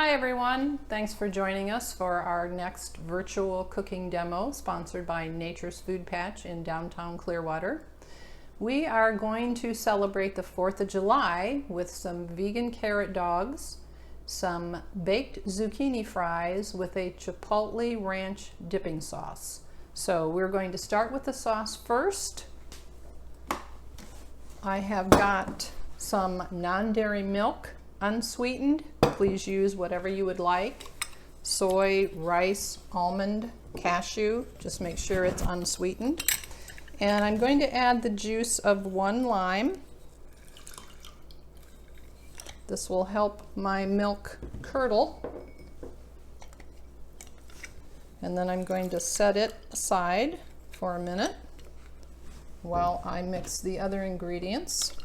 Hi everyone, thanks for joining us for our next virtual cooking demo sponsored by Nature's Food Patch in downtown Clearwater. We are going to celebrate the 4th of July with some vegan carrot dogs, some baked zucchini fries with a Chipotle ranch dipping sauce. So we're going to start with the sauce first. I have got some non-dairy milk, unsweetened. Please use whatever you would like. Soy, rice, almond, cashew. Just make sure it's unsweetened. And I'm going to add the juice of 1 lime. This will help my milk curdle. And then I'm going to set it aside for a minute while I mix the other ingredients.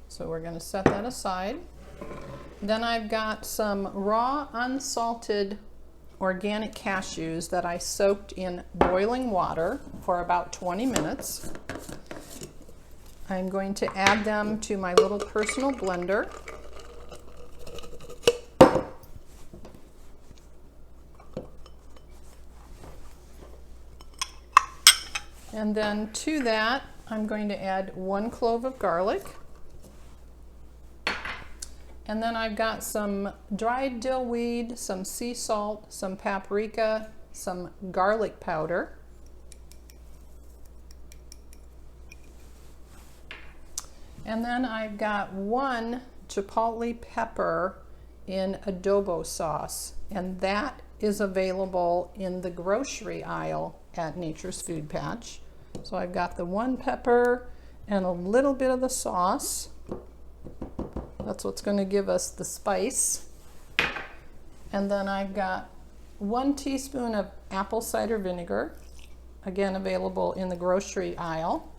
So we're going to set that aside. Then I've got some raw, unsalted organic cashews that I soaked in boiling water for about 20 minutes. I'm going to add them to my little personal blender. And then to that, I'm going to add 1 clove of garlic. And then I've got some dried dill weed, some sea salt, some paprika, some garlic powder. And then I've got 1 chipotle pepper in adobo sauce, and that is available in the grocery aisle at Nature's Food Patch. So I've got the 1 pepper and a little bit of the sauce. That's what's going to give us the spice. And then I've got 1 teaspoon of apple cider vinegar, again available in the grocery aisle.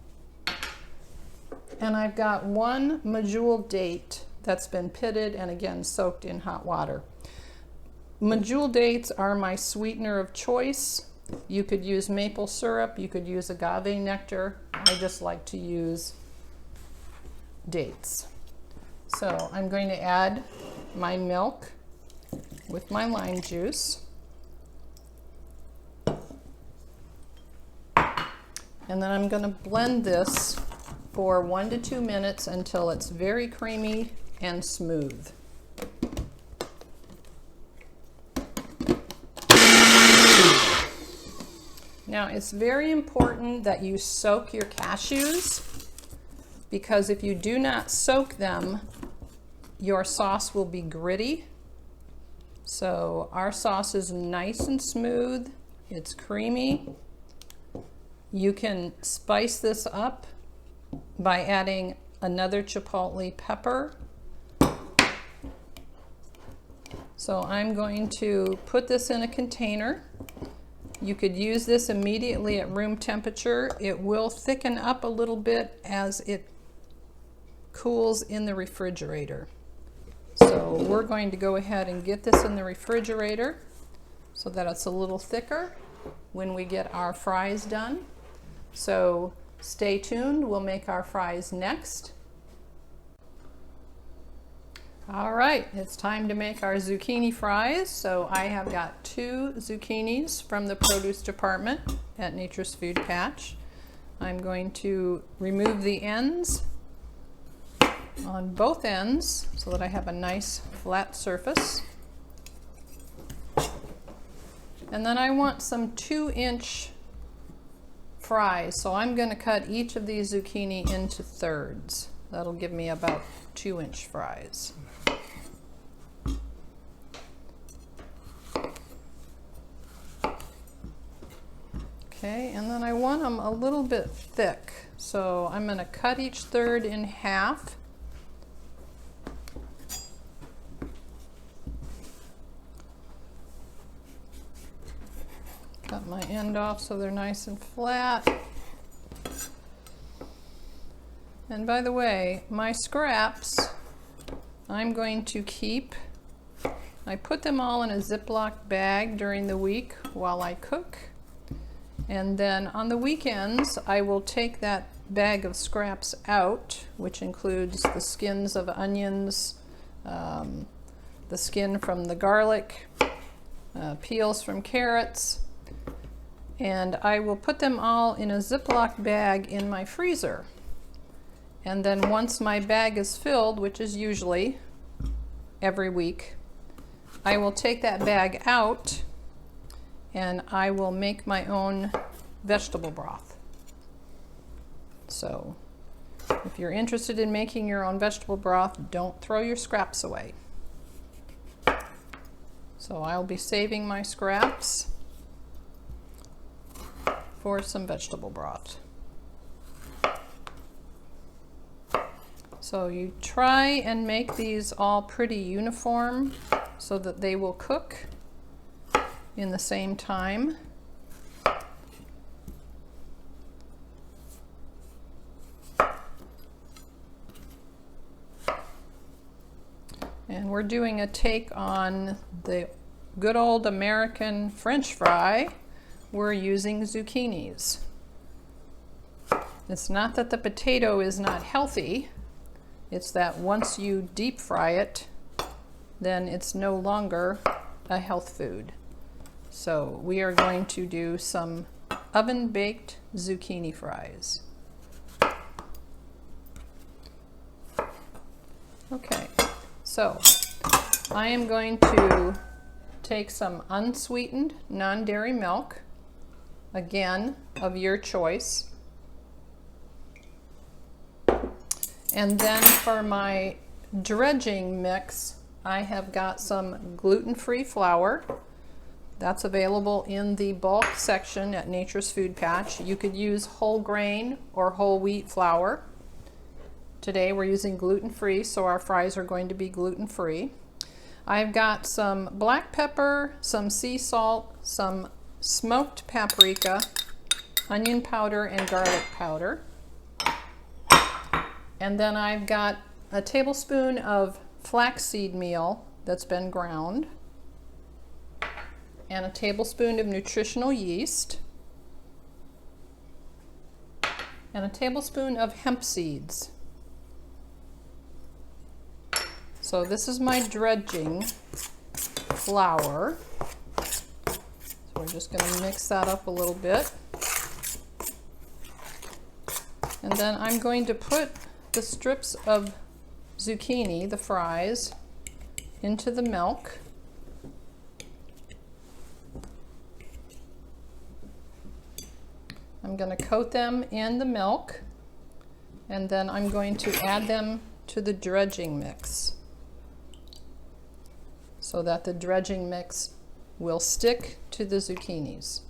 And I've got 1 medjool date that's been pitted and again soaked in hot water. Medjool dates are my sweetener of choice. You could use maple syrup, you could use agave nectar. I just like to use dates. So I'm going to add my milk with my lime juice. And then I'm going to blend this for 1 to 2 minutes until it's very creamy and smooth. Now it's very important that you soak your cashews, because if you do not soak them, your sauce will be gritty. So our sauce is nice and smooth. It's creamy. You can spice this up by adding another chipotle pepper. So I'm going to put this in a container. You could use this immediately at room temperature. It will thicken up a little bit as it cools in the refrigerator. So we're going to go ahead and get this in the refrigerator so that it's a little thicker when we get our fries done. So stay tuned, we'll make our fries next. All right, it's time to make our zucchini fries. So I have got 2 zucchinis from the produce department at Nature's Food Patch. I'm going to remove the ends on both ends so that I have a nice flat surface. And then I want some 2-inch fries, so I'm going to cut each of these zucchini into thirds. That'll give me about 2-inch fries. Okay, and then I want them a little bit thick, so I'm going to cut each third in half. Cut my end off so they're nice and flat. And by the way, my scraps I'm going to keep. I put them all in a Ziploc bag during the week while I cook. And then on the weekends, I will take that bag of scraps out, which includes the skins of onions, the skin from the garlic, peels from carrots, and I will put them all in a Ziploc bag in my freezer. And then once my bag is filled, which is usually every week, I will take that bag out and I will make my own vegetable broth. So if you're interested in making your own vegetable broth, don't throw your scraps away. So I'll be saving my scraps for some vegetable broth. So you try and make these all pretty uniform so that they will cook in the same time. And we're doing a take on the good old American French fry. We're using zucchinis. It's not that the potato is not healthy, it's that once you deep fry it, then it's no longer a health food. So we are going to do some oven-baked zucchini fries. Okay, so I am going to take some unsweetened non-dairy milk, again, of your choice. And then for my dredging mix, I have got some gluten-free flour. That's available in the bulk section at Nature's Food Patch. You could use whole grain or whole wheat flour. Today we're using gluten-free, so our fries are going to be gluten-free. I've got some black pepper, some sea salt, some smoked paprika, onion powder, and garlic powder. And then I've got a tablespoon of flaxseed meal that's been ground, and a tablespoon of nutritional yeast, and a tablespoon of hemp seeds. So this is my dredging flour. So we're just going to mix that up a little bit. And then I'm going to put the strips of zucchini, the fries, into the milk. I'm going to coat them in the milk, and then I'm going to add them to the dredging mix so that the dredging mix will stick to the zucchinis.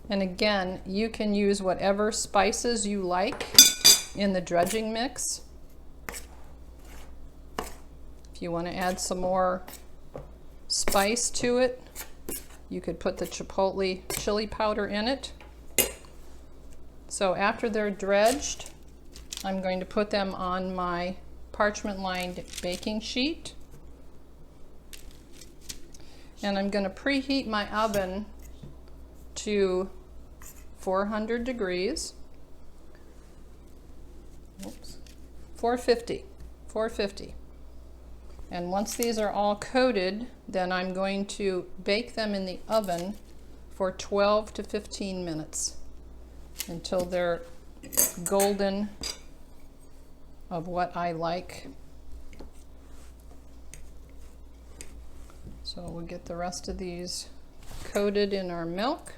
And again, you can use whatever spices you like in the dredging mix. If you want to add some more spice to it, you could put the Chipotle chili powder in it. So after they're dredged, I'm going to put them on my parchment-lined baking sheet. And I'm going to preheat my oven to 400 degrees. Oops. 450. And once these are all coated, then I'm going to bake them in the oven for 12 to 15 minutes until they're golden of what I like. So we'll get the rest of these coated in our milk.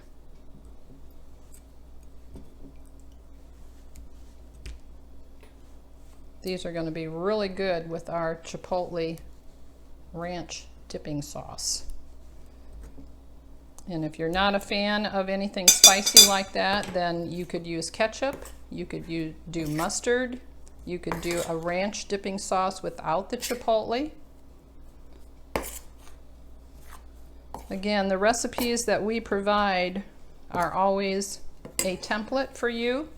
These are going to be really good with our Chipotle ranch dipping sauce. And if you're not a fan of anything spicy like that, then you could use ketchup, you could do mustard, you could do a ranch dipping sauce without the Chipotle. Again, the recipes that we provide are always a template for you.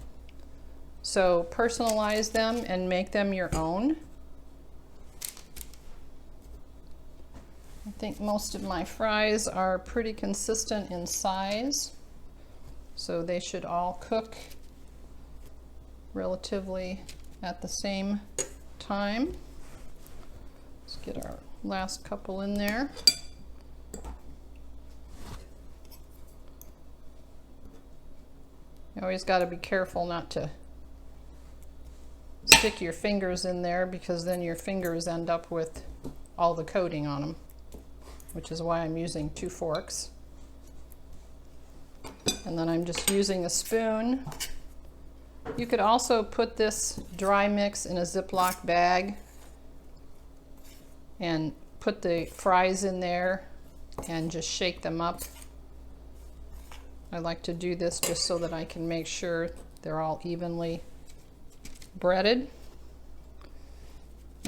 So personalize them and make them your own. I think most of my fries are pretty consistent in size, so they should all cook relatively at the same time. Let's get our last couple in there. You always got to be careful not to stick your fingers in there, because then your fingers end up with all the coating on them, which is why I'm using 2 forks. And then I'm just using a spoon. You could also put this dry mix in a Ziploc bag and put the fries in there and just shake them up. I like to do this just so that I can make sure they're all evenly breaded.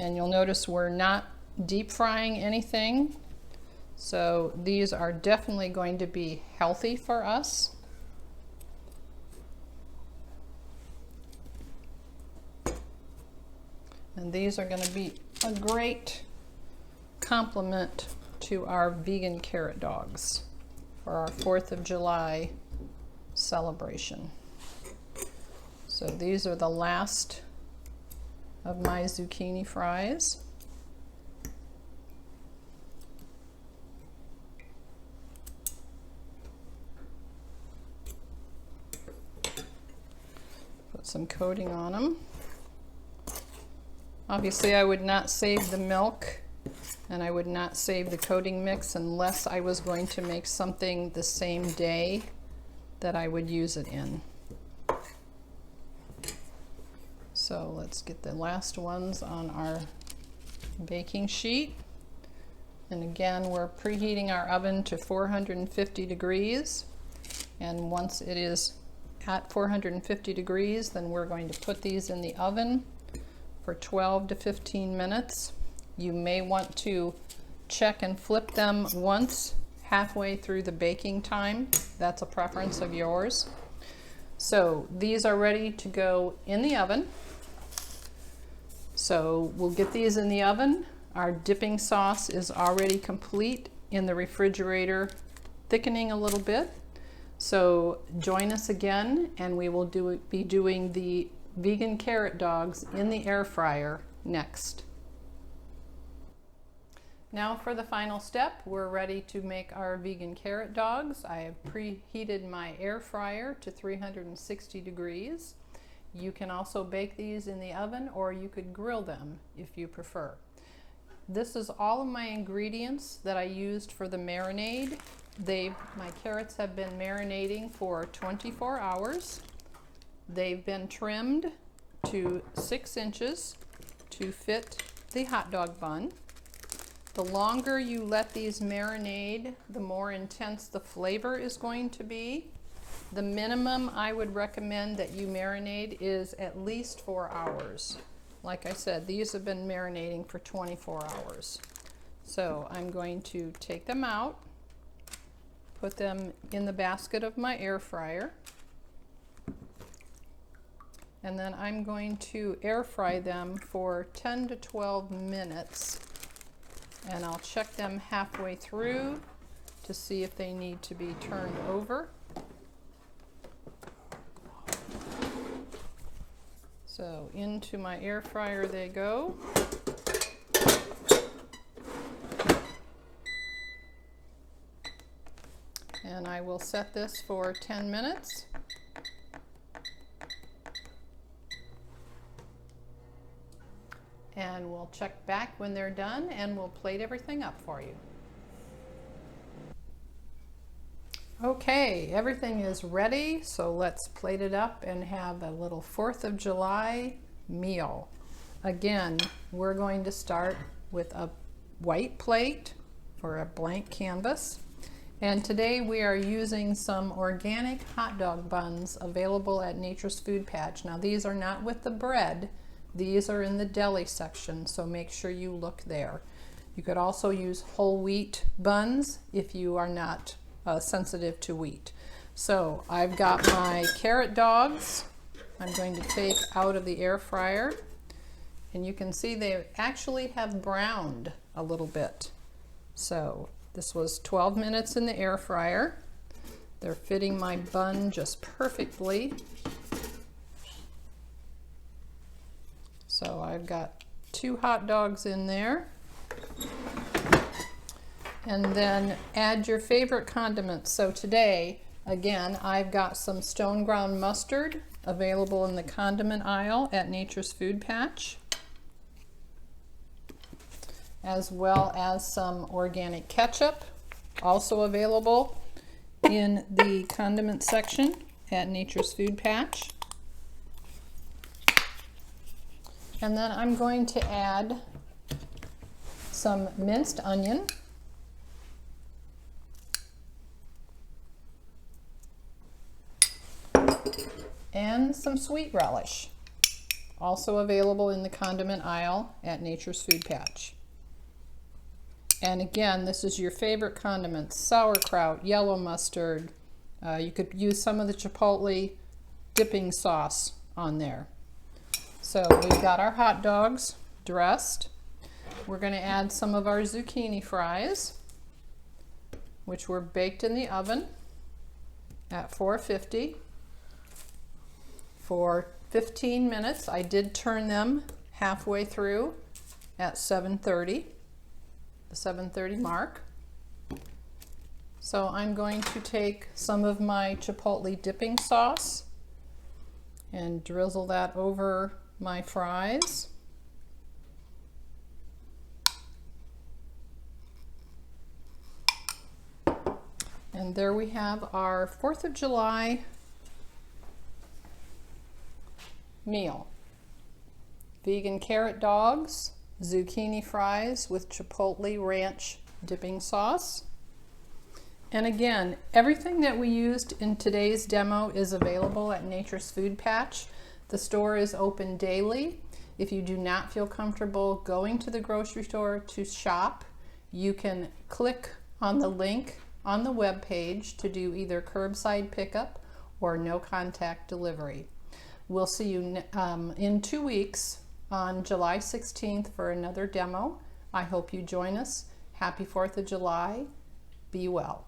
And you'll notice we're not deep frying anything, so these are definitely going to be healthy for us. And these are going to be a great complement to our vegan carrot dogs for our 4th of July celebration. So these are the last of my zucchini fries. Put some coating on them. Obviously, I would not save the milk and I would not save the coating mix unless I was going to make something the same day that I would use it in. So let's get the last ones on our baking sheet. And again, we're preheating our oven to 450 degrees. And once it is at 450 degrees, then we're going to put these in the oven for 12 to 15 minutes. You may want to check and flip them once halfway through the baking time. That's a preference of yours. So these are ready to go in the oven. So we'll get these in the oven. Our dipping sauce is already complete in the refrigerator, thickening a little bit. So join us again, and we will be doing the vegan carrot dogs in the air fryer next. Now for the final step, we're ready to make our vegan carrot dogs. I have preheated my air fryer to 360 degrees. You can also bake these in the oven, or you could grill them if you prefer. This is all of my ingredients that I used for the marinade. My carrots have been marinating for 24 hours. They've been trimmed to 6 inches to fit the hot dog bun. The longer you let these marinate, the more intense the flavor is going to be. The minimum I would recommend that you marinate is at least 4 hours. Like I said, these have been marinating for 24 hours. So I'm going to take them out, put them in the basket of my air fryer, and then I'm going to air fry them for 10 to 12 minutes. And I'll check them halfway through to see if they need to be turned over. So into my air fryer they go. And I will set this for 10 minutes. And we'll check back when they're done, and we'll plate everything up for you. Okay, everything is ready, so let's plate it up and have a little 4th of July meal. Again, we're going to start with a white plate or a blank canvas. And today we are using some organic hot dog buns available at Nature's Food Patch. Now these are not with the bread. These are in the deli section, so make sure you look there. You could also use whole wheat buns if you are not sensitive to wheat. So I've got my carrot dogs I'm going to take out of the air fryer, and you can see they actually have browned a little bit. So this was 12 minutes in the air fryer. They're fitting my bun just perfectly. So I've got 2 hot dogs in there. And then add your favorite condiments. So today, again, I've got some stone ground mustard available in the condiment aisle at Nature's Food Patch, as well as some organic ketchup, also available in the condiment section at Nature's Food Patch. And then I'm going to add some minced onion, and some sweet relish, also available in the condiment aisle at Nature's Food Patch. And again, this is your favorite condiments: sauerkraut, yellow mustard. You could use some of the Chipotle dipping sauce on there. So we've got our hot dogs dressed. We're going to add some of our zucchini fries, which were baked in the oven at 450 for 15 minutes. I did turn them halfway through at 7:30, the 7:30 mark. So I'm going to take some of my Chipotle dipping sauce and drizzle that over my fries. And there we have our 4th of July meal. Vegan carrot dogs, zucchini fries with Chipotle ranch dipping sauce. And again, everything that we used in today's demo is available at Nature's Food Patch. The store is open daily. If you do not feel comfortable going to the grocery store to shop, you can click on the link on the web page to do either curbside pickup or no contact delivery. We'll see you in 2 weeks on July 16th for another demo. I hope you join us. Happy 4th of July. Be well.